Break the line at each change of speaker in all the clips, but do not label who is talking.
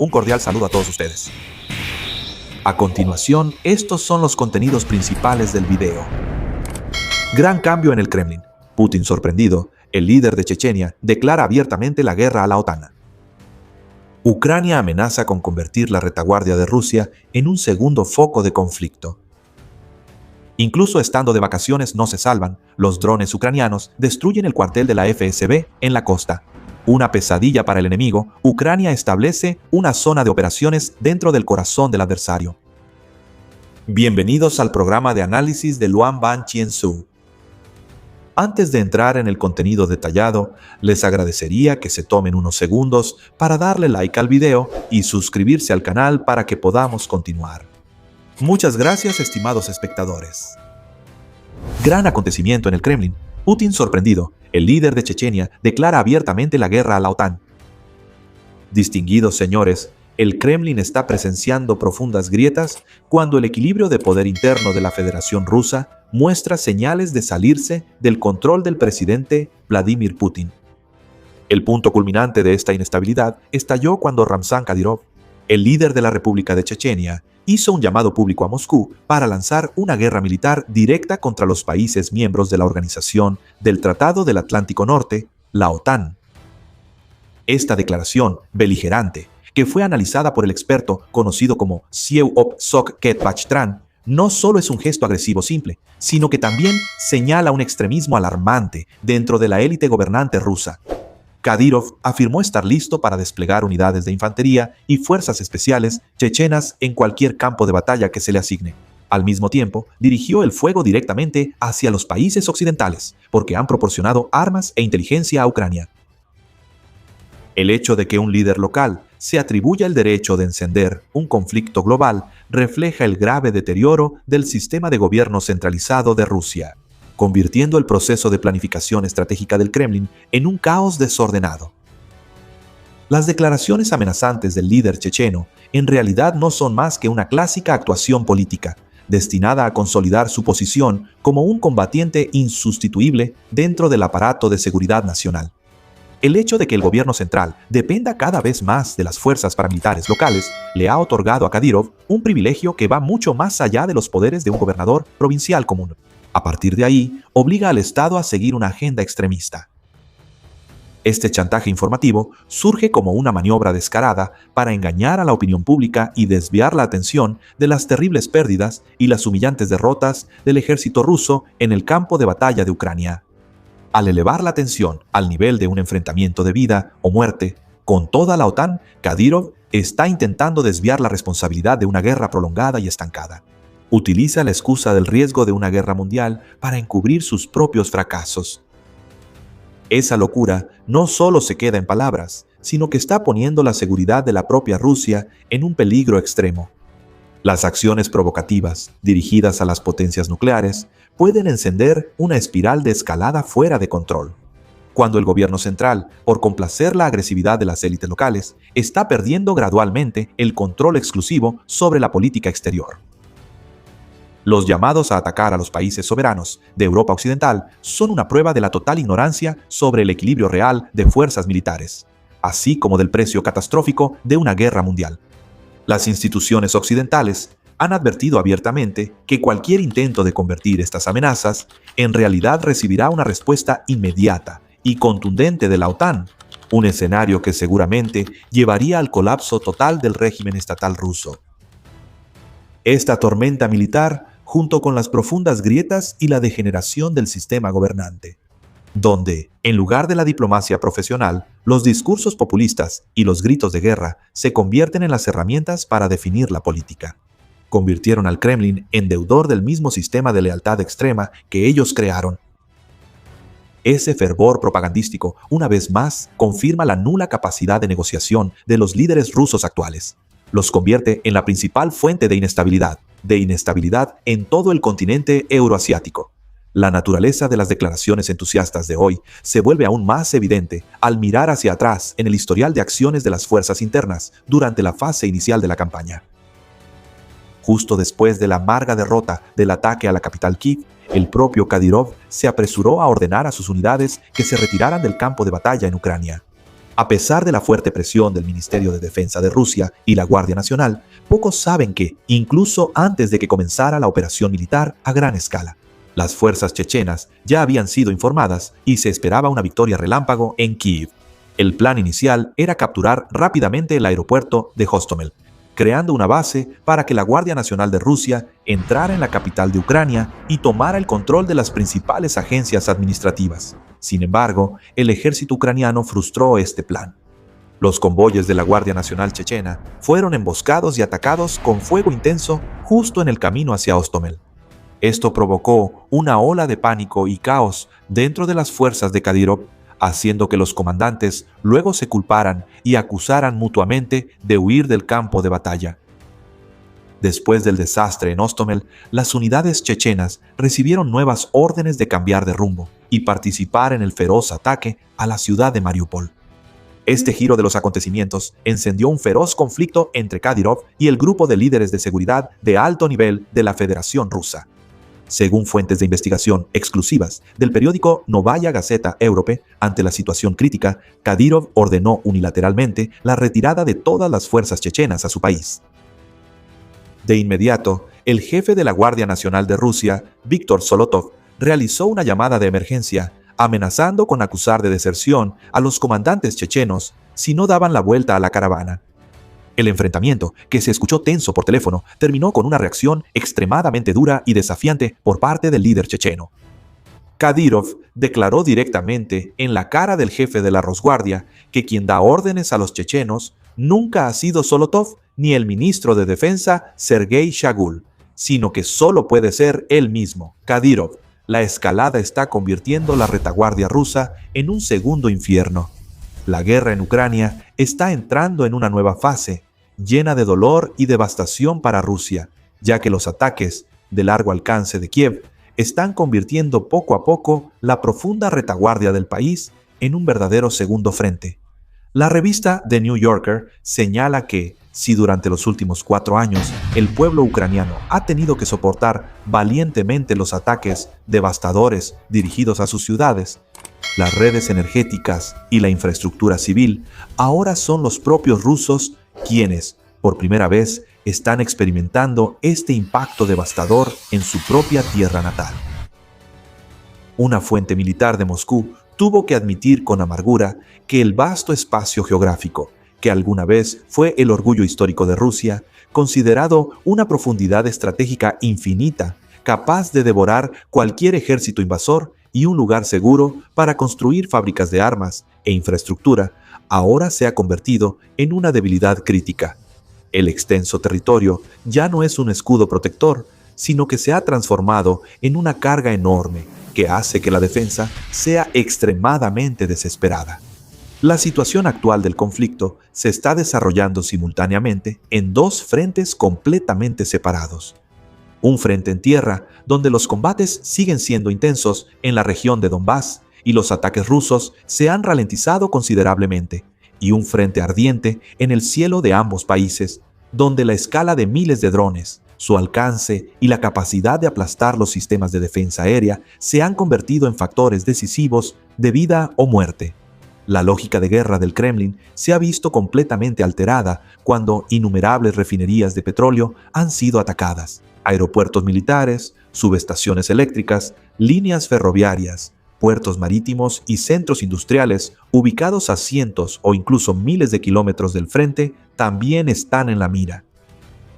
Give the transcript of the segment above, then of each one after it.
Un cordial saludo a todos ustedes. A continuación, estos son los contenidos principales del video. Gran cambio en el Kremlin. Putin sorprendido, el líder de Chechenia declara abiertamente la guerra a la OTAN. Ucrania amenaza con convertir la retaguardia de Rusia en un segundo foco de conflicto. Incluso estando de vacaciones no se salvan, los drones ucranianos destruyen el cuartel de la FSB en la costa. Una pesadilla para el enemigo, Ucrania establece una zona de operaciones dentro del corazón del adversario. Bienvenidos al programa de análisis de Luan Ban Chien-su. Antes de entrar en el contenido detallado, les agradecería que se tomen unos segundos para darle like al video y suscribirse al canal para que podamos continuar. Muchas gracias, estimados espectadores. Gran acontecimiento en el Kremlin. Putin sorprendido, el líder de Chechenia declara abiertamente la guerra a la OTAN. Distinguidos señores, el Kremlin está presenciando profundas grietas cuando el equilibrio de poder interno de la Federación Rusa muestra señales de salirse del control del presidente Vladimir Putin. El punto culminante de esta inestabilidad estalló cuando Ramzan Kadyrov, el líder de la República de Chechenia, hizo un llamado público a Moscú para lanzar una guerra militar directa contra los países miembros de la Organización del Tratado del Atlántico Norte, la OTAN. Esta declaración beligerante, que fue analizada por el experto conocido como Siew-op-sok Ketbach-tran, no solo es un gesto agresivo simple, sino que también señala un extremismo alarmante dentro de la élite gobernante rusa. Kadyrov afirmó estar listo para desplegar unidades de infantería y fuerzas especiales chechenas en cualquier campo de batalla que se le asigne. Al mismo tiempo, dirigió el fuego directamente hacia los países occidentales, porque han proporcionado armas e inteligencia a Ucrania. El hecho de que un líder local se atribuya el derecho de encender un conflicto global refleja el grave deterioro del sistema de gobierno centralizado de Rusia, convirtiendo el proceso de planificación estratégica del Kremlin en un caos desordenado. Las declaraciones amenazantes del líder checheno en realidad no son más que una clásica actuación política, destinada a consolidar su posición como un combatiente insustituible dentro del aparato de seguridad nacional. El hecho de que el gobierno central dependa cada vez más de las fuerzas paramilitares locales le ha otorgado a Kadyrov un privilegio que va mucho más allá de los poderes de un gobernador provincial común. A partir de ahí, obliga al Estado a seguir una agenda extremista. Este chantaje informativo surge como una maniobra descarada para engañar a la opinión pública y desviar la atención de las terribles pérdidas y las humillantes derrotas del ejército ruso en el campo de batalla de Ucrania. Al elevar la tensión al nivel de un enfrentamiento de vida o muerte con toda la OTAN, Kadyrov está intentando desviar la responsabilidad de una guerra prolongada y estancada. Utiliza la excusa del riesgo de una guerra mundial para encubrir sus propios fracasos. Esa locura no solo se queda en palabras, sino que está poniendo la seguridad de la propia Rusia en un peligro extremo. Las acciones provocativas, dirigidas a las potencias nucleares, pueden encender una espiral de escalada fuera de control. Cuando el gobierno central, por complacer la agresividad de las élites locales, está perdiendo gradualmente el control exclusivo sobre la política exterior. Los llamados a atacar a los países soberanos de Europa Occidental son una prueba de la total ignorancia sobre el equilibrio real de fuerzas militares, así como del precio catastrófico de una guerra mundial. Las instituciones occidentales han advertido abiertamente que cualquier intento de convertir estas amenazas en realidad recibirá una respuesta inmediata y contundente de la OTAN, un escenario que seguramente llevaría al colapso total del régimen estatal ruso. Esta tormenta militar, junto con las profundas grietas y la degeneración del sistema gobernante, donde, en lugar de la diplomacia profesional, los discursos populistas y los gritos de guerra se convierten en las herramientas para definir la política. Convirtieron al Kremlin en deudor del mismo sistema de lealtad extrema que ellos crearon. Ese fervor propagandístico, una vez más, confirma la nula capacidad de negociación de los líderes rusos actuales. Los convierte en la principal fuente de inestabilidad en todo el continente euroasiático. La naturaleza de las declaraciones entusiastas de hoy se vuelve aún más evidente al mirar hacia atrás en el historial de acciones de las fuerzas internas durante la fase inicial de la campaña. Justo después de la amarga derrota del ataque a la capital Kiev, el propio Kadyrov se apresuró a ordenar a sus unidades que se retiraran del campo de batalla en Ucrania. A pesar de la fuerte presión del Ministerio de Defensa de Rusia y la Guardia Nacional, pocos saben que, incluso antes de que comenzara la operación militar a gran escala, las fuerzas chechenas ya habían sido informadas y se esperaba una victoria relámpago en Kiev. El plan inicial era capturar rápidamente el aeropuerto de Hostomel, creando una base para que la Guardia Nacional de Rusia entrara en la capital de Ucrania y tomara el control de las principales agencias administrativas. Sin embargo, el ejército ucraniano frustró este plan. Los convoyes de la Guardia Nacional chechena fueron emboscados y atacados con fuego intenso justo en el camino hacia Hostomel. Esto provocó una ola de pánico y caos dentro de las fuerzas de Kadyrov, haciendo que los comandantes luego se culparan y acusaran mutuamente de huir del campo de batalla. Después del desastre en Hostomel, las unidades chechenas recibieron nuevas órdenes de cambiar de rumbo y participar en el feroz ataque a la ciudad de Mariupol. Este giro de los acontecimientos encendió un feroz conflicto entre Kadyrov y el grupo de líderes de seguridad de alto nivel de la Federación Rusa. Según fuentes de investigación exclusivas del periódico Novaya Gazeta Europe, ante la situación crítica, Kadyrov ordenó unilateralmente la retirada de todas las fuerzas chechenas a su país. De inmediato, el jefe de la Guardia Nacional de Rusia, Víktor Zolotov, realizó una llamada de emergencia, amenazando con acusar de deserción a los comandantes chechenos si no daban la vuelta a la caravana. El enfrentamiento, que se escuchó tenso por teléfono, terminó con una reacción extremadamente dura y desafiante por parte del líder checheno. Kadyrov declaró directamente en la cara del jefe de la Rosguardia que quien da órdenes a los chechenos nunca ha sido Zolotov ni el ministro de Defensa Sergei Shagul, sino que solo puede ser él mismo, Kadyrov. La escalada está convirtiendo la retaguardia rusa en un segundo infierno. La guerra en Ucrania está entrando en una nueva fase, llena de dolor y devastación para Rusia, ya que los ataques de largo alcance de Kiev están convirtiendo poco a poco la profunda retaguardia del país en un verdadero segundo frente. La revista The New Yorker señala que, si durante los últimos 4 años el pueblo ucraniano ha tenido que soportar valientemente los ataques devastadores dirigidos a sus ciudades, las redes energéticas y la infraestructura civil ahora son los propios rusos quienes, por primera vez, están experimentando este impacto devastador en su propia tierra natal. Una fuente militar de Moscú tuvo que admitir con amargura que el vasto espacio geográfico, que alguna vez fue el orgullo histórico de Rusia, considerado una profundidad estratégica infinita, capaz de devorar cualquier ejército invasor y un lugar seguro para construir fábricas de armas e infraestructura, ahora se ha convertido en una debilidad crítica. El extenso territorio ya no es un escudo protector, sino que se ha transformado en una carga enorme que hace que la defensa sea extremadamente desesperada. La situación actual del conflicto se está desarrollando simultáneamente en 2 frentes completamente separados. Un frente en tierra, donde los combates siguen siendo intensos en la región de Donbass y los ataques rusos se han ralentizado considerablemente, y un frente ardiente en el cielo de ambos países, donde la escala de miles de drones, su alcance y la capacidad de aplastar los sistemas de defensa aérea se han convertido en factores decisivos de vida o muerte. La lógica de guerra del Kremlin se ha visto completamente alterada cuando innumerables refinerías de petróleo han sido atacadas, aeropuertos militares, subestaciones eléctricas, líneas ferroviarias, puertos marítimos y centros industriales ubicados a cientos o incluso miles de kilómetros del frente también están en la mira.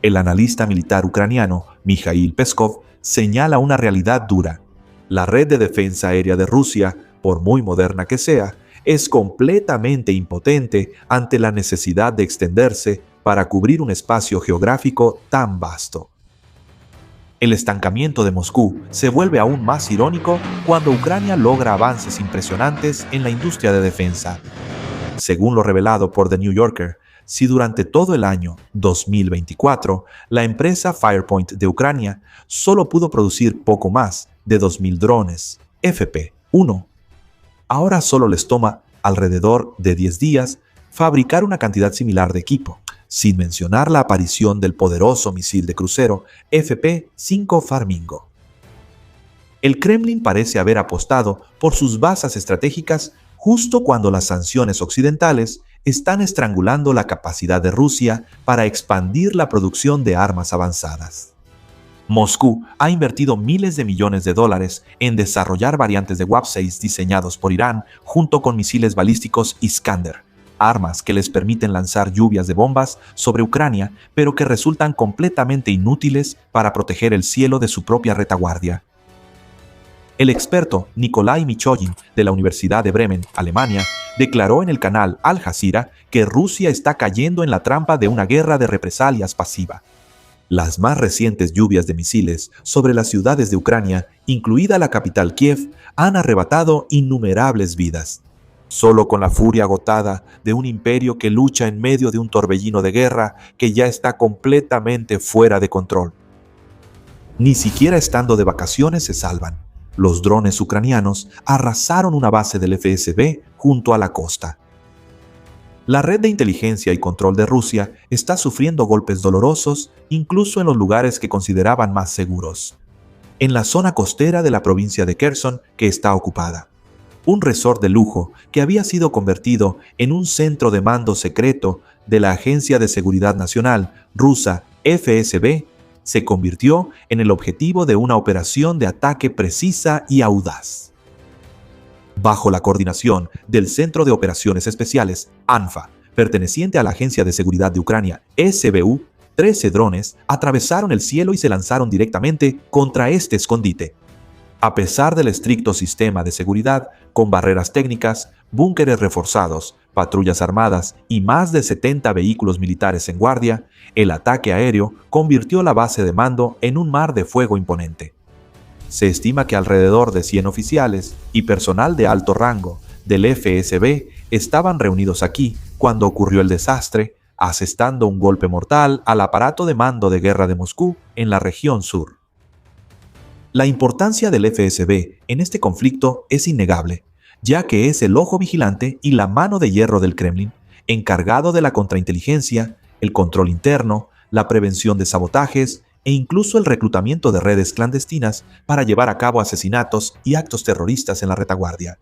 El analista militar ucraniano Mikhail Peskov señala una realidad dura. La red de defensa aérea de Rusia, por muy moderna que sea, es completamente impotente ante la necesidad de extenderse para cubrir un espacio geográfico tan vasto. El estancamiento de Moscú se vuelve aún más irónico cuando Ucrania logra avances impresionantes en la industria de defensa. Según lo revelado por The New Yorker, si durante todo el año 2024 la empresa Firepoint de Ucrania solo pudo producir poco más de 2.000 drones FP-1, ahora solo les toma alrededor de 10 días fabricar una cantidad similar de equipo, sin mencionar la aparición del poderoso misil de crucero FP-5 Flamingo. El Kremlin parece haber apostado por sus bazas estratégicas justo cuando las sanciones occidentales están estrangulando la capacidad de Rusia para expandir la producción de armas avanzadas. Moscú ha invertido miles de millones de dólares en desarrollar variantes de WAP-6 diseñados por Irán junto con misiles balísticos Iskander, armas que les permiten lanzar lluvias de bombas sobre Ucrania, pero que resultan completamente inútiles para proteger el cielo de su propia retaguardia. El experto Nikolai Michoyin de la Universidad de Bremen, Alemania, declaró en el canal Al Jazeera que Rusia está cayendo en la trampa de una guerra de represalias pasiva. Las más recientes lluvias de misiles sobre las ciudades de Ucrania, incluida la capital Kiev, han arrebatado innumerables vidas. Solo con la furia agotada de un imperio que lucha en medio de un torbellino de guerra que ya está completamente fuera de control. Ni siquiera estando de vacaciones se salvan. Los drones ucranianos arrasaron una base del FSB junto a la costa. La red de inteligencia y control de Rusia está sufriendo golpes dolorosos incluso en los lugares que consideraban más seguros. En la zona costera de la provincia de Kherson, que está ocupada. Un resort de lujo que había sido convertido en un centro de mando secreto de la Agencia de Seguridad Nacional rusa FSB se convirtió en el objetivo de una operación de ataque precisa y audaz. Bajo la coordinación del Centro de Operaciones Especiales, ANFA, perteneciente a la Agencia de Seguridad de Ucrania, SBU, 13 drones atravesaron el cielo y se lanzaron directamente contra este escondite. A pesar del estricto sistema de seguridad, con barreras técnicas, búnkeres reforzados, patrullas armadas y más de 70 vehículos militares en guardia, el ataque aéreo convirtió la base de mando en un mar de fuego imponente. Se estima que alrededor de 100 oficiales y personal de alto rango del FSB estaban reunidos aquí cuando ocurrió el desastre, asestando un golpe mortal al aparato de mando de guerra de Moscú en la región sur. La importancia del FSB en este conflicto es innegable, ya que es el ojo vigilante y la mano de hierro del Kremlin, encargado de la contrainteligencia, el control interno, la prevención de sabotajes e incluso el reclutamiento de redes clandestinas para llevar a cabo asesinatos y actos terroristas en la retaguardia.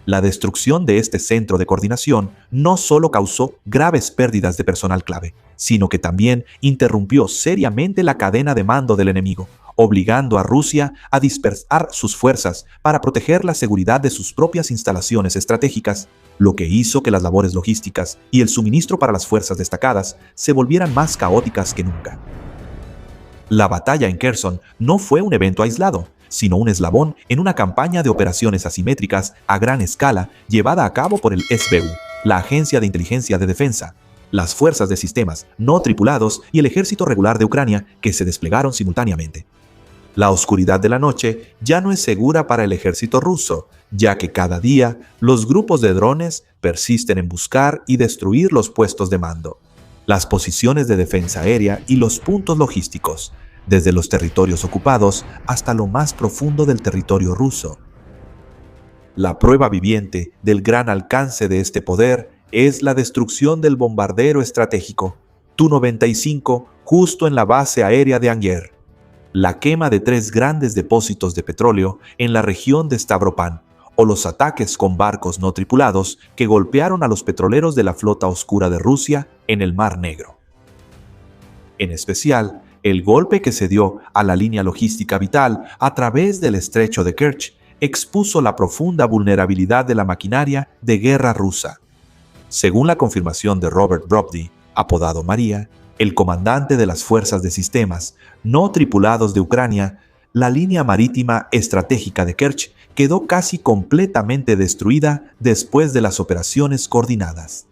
La destrucción de este centro de coordinación no solo causó graves pérdidas de personal clave, sino que también interrumpió seriamente la cadena de mando del enemigo, obligando a Rusia a dispersar sus fuerzas para proteger la seguridad de sus propias instalaciones estratégicas, lo que hizo que las labores logísticas y el suministro para las fuerzas destacadas se volvieran más caóticas que nunca. La batalla en Kherson no fue un evento aislado, sino un eslabón en una campaña de operaciones asimétricas a gran escala llevada a cabo por el SBU, la Agencia de Inteligencia de Defensa, las fuerzas de sistemas no tripulados y el ejército regular de Ucrania que se desplegaron simultáneamente. La oscuridad de la noche ya no es segura para el ejército ruso, ya que cada día los grupos de drones persisten en buscar y destruir los puestos de mando, las posiciones de defensa aérea y los puntos logísticos, desde los territorios ocupados hasta lo más profundo del territorio ruso. La prueba viviente del gran alcance de este poder es la destrucción del bombardero estratégico Tu-95 justo en la base aérea de Angers, la quema de 3 grandes depósitos de petróleo en la región de Stavropol, o los ataques con barcos no tripulados que golpearon a los petroleros de la flota oscura de Rusia en el Mar Negro. En especial, el golpe que se dio a la línea logística vital a través del estrecho de Kerch expuso la profunda vulnerabilidad de la maquinaria de guerra rusa. Según la confirmación de Robert Brobdy, apodado María, el comandante de las fuerzas de sistemas no tripulados de Ucrania, la línea marítima estratégica de Kerch quedó casi completamente destruida después de las operaciones coordinadas.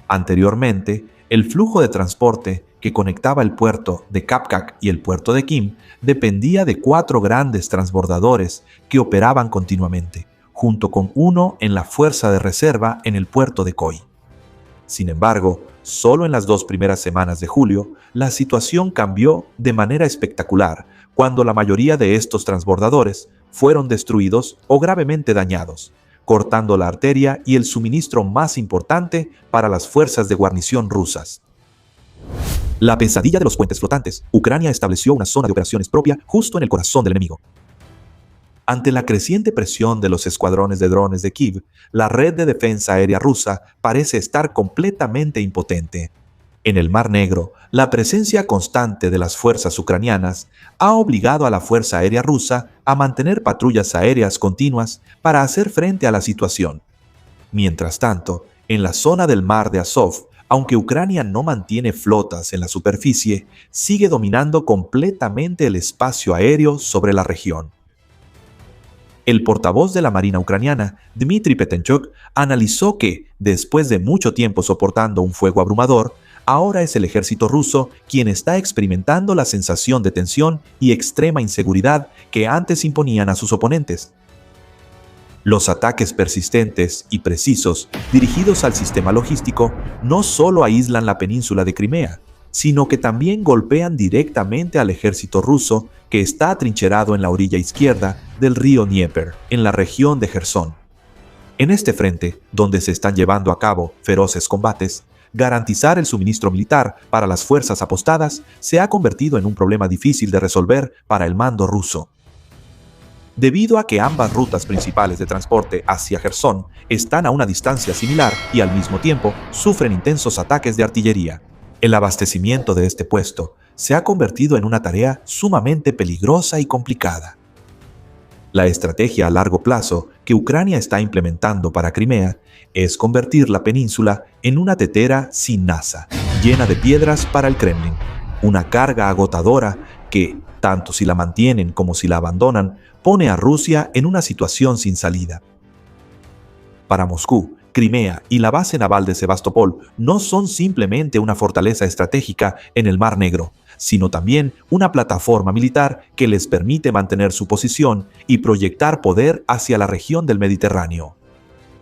Anteriormente, el flujo de transporte que conectaba el puerto de Kapkak y el puerto de Kim dependía de 4 grandes transbordadores que operaban continuamente, junto con uno en la fuerza de reserva en el puerto de Koi. Sin embargo, solo en las 2 primeras semanas de julio, la situación cambió de manera espectacular cuando la mayoría de estos transbordadores fueron destruidos o gravemente dañados, cortando la arteria y el suministro más importante para las fuerzas de guarnición rusas. La pesadilla de los puentes flotantes. Ucrania estableció una zona de operaciones propia justo en el corazón del enemigo. Ante la creciente presión de los escuadrones de drones de Kiev, la red de defensa aérea rusa parece estar completamente impotente. En el Mar Negro, la presencia constante de las fuerzas ucranianas ha obligado a la Fuerza Aérea Rusa a mantener patrullas aéreas continuas para hacer frente a la situación. Mientras tanto, en la zona del Mar de Azov, aunque Ucrania no mantiene flotas en la superficie, sigue dominando completamente el espacio aéreo sobre la región. El portavoz de la Marina ucraniana, Dmitry Petenchuk, analizó que, después de mucho tiempo soportando un fuego abrumador, ahora es el ejército ruso quien está experimentando la sensación de tensión y extrema inseguridad que antes imponían a sus oponentes. Los ataques persistentes y precisos dirigidos al sistema logístico no solo aíslan la península de Crimea, sino que también golpean directamente al ejército ruso que está atrincherado en la orilla izquierda del río Dnieper, en la región de Jersón. En este frente, donde se están llevando a cabo feroces combates, garantizar el suministro militar para las fuerzas apostadas se ha convertido en un problema difícil de resolver para el mando ruso. Debido a que ambas rutas principales de transporte hacia Jersón están a una distancia similar y al mismo tiempo sufren intensos ataques de artillería, el abastecimiento de este puesto se ha convertido en una tarea sumamente peligrosa y complicada. La estrategia a largo plazo que Ucrania está implementando para Crimea es convertir la península en una tetera sin nasa, llena de piedras para el Kremlin, una carga agotadora que, tanto si la mantienen como si la abandonan, pone a Rusia en una situación sin salida. Para Moscú, Crimea y la base naval de Sebastopol no son simplemente una fortaleza estratégica en el Mar Negro, sino también una plataforma militar que les permite mantener su posición y proyectar poder hacia la región del Mediterráneo.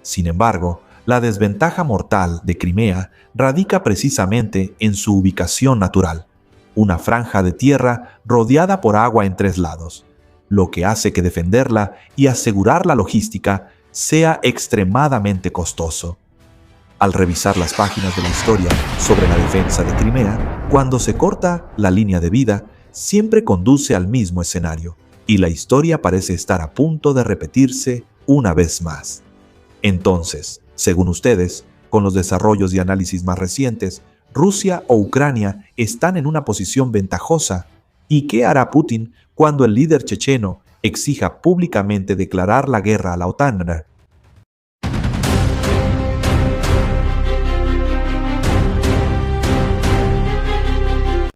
Sin embargo, la desventaja mortal de Crimea radica precisamente en su ubicación natural, una franja de tierra rodeada por agua en 3 lados, lo que hace que defenderla y asegurar la logística sea extremadamente costoso. Al revisar las páginas de la historia sobre la defensa de Crimea, cuando se corta la línea de vida, siempre conduce al mismo escenario, y la historia parece estar a punto de repetirse una vez más. Entonces, según ustedes, con los desarrollos y análisis más recientes, ¿Rusia o Ucrania están en una posición ventajosa? ¿Y qué hará Putin cuando el líder checheno exija públicamente declarar la guerra a la OTAN?